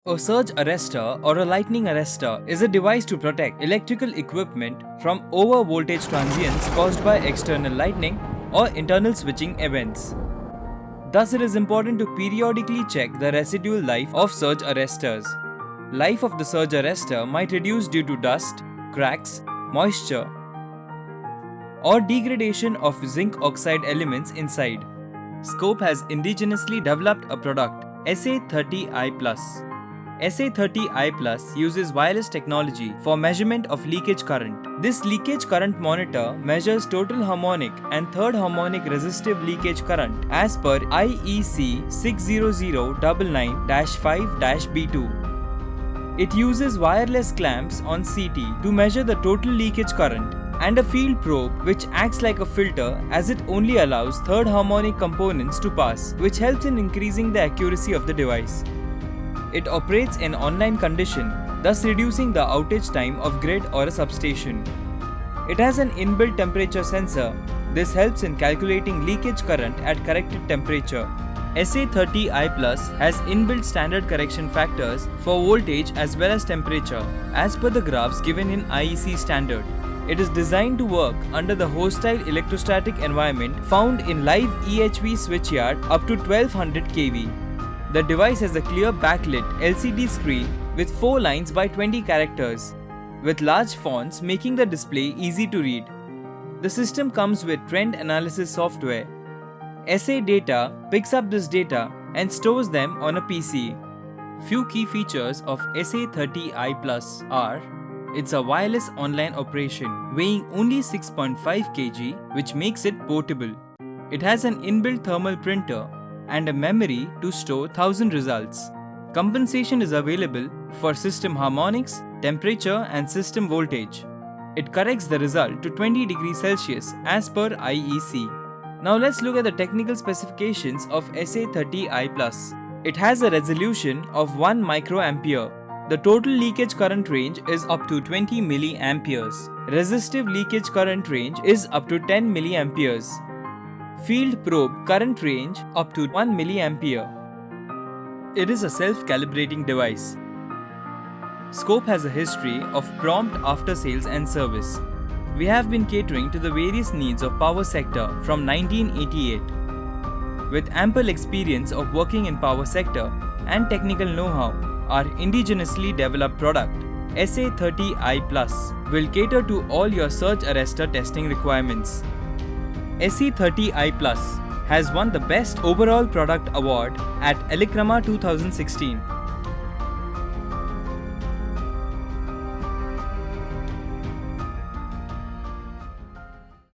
A surge arrestor or a lightning arrestor is a device to protect electrical equipment from over voltage transients caused by external lightning or internal switching events. Thus, it is important to periodically check the residual life of surge arresters. Life of the surge arrestor might reduce due to dust, cracks, moisture, or degradation of zinc oxide elements inside. Scope has indigenously developed a product, SA30i Plus. SA30i Plus uses wireless technology for measurement of leakage current. This leakage current monitor measures total harmonic and third harmonic resistive leakage current as per IEC 60099-5-B2. It uses wireless clamps on CT to measure the total leakage current and a field probe which acts like a filter as it only allows third harmonic components to pass, which helps in increasing the accuracy of the device. It operates in online condition, thus reducing the outage time of grid or a substation. It has an inbuilt temperature sensor. This helps in calculating leakage current at corrected temperature. SA30i Plus has inbuilt standard correction factors for voltage as well as temperature, as per the graphs given in IEC standard. It is designed to work under the hostile electrostatic environment found in live EHV switchyard up to 1200 kV. The device has a clear backlit LCD screen with 4 lines by 20 characters, with large fonts making the display easy to read. The system comes with trend analysis software. SA Data picks up this data and stores them on a PC. Few key features of SA30i Plus are: it's a wireless online operation weighing only 6.5 kg, which makes it portable. It has an inbuilt thermal printer and a memory to store 1000 results. Compensation is available for system harmonics, temperature and system voltage. It corrects the result to 20 degrees Celsius as per IEC. Now let's look at the technical specifications of SA30i Plus. It has a resolution of 1 microampere. The total leakage current range is up to 20 milliamperes. Resistive leakage current range is up to 10 milliamperes. Field probe current range up to 1 milliampere. It is a self-calibrating device. Scope has a history of prompt after-sales and service. We have been catering to the various needs of power sector from 1988. With ample experience of working in power sector and technical know-how, our indigenously developed product, SA30i Plus, will cater to all your surge arrestor testing requirements. SA30i Plus has won the Best Overall Product Award at Elecrama 2016.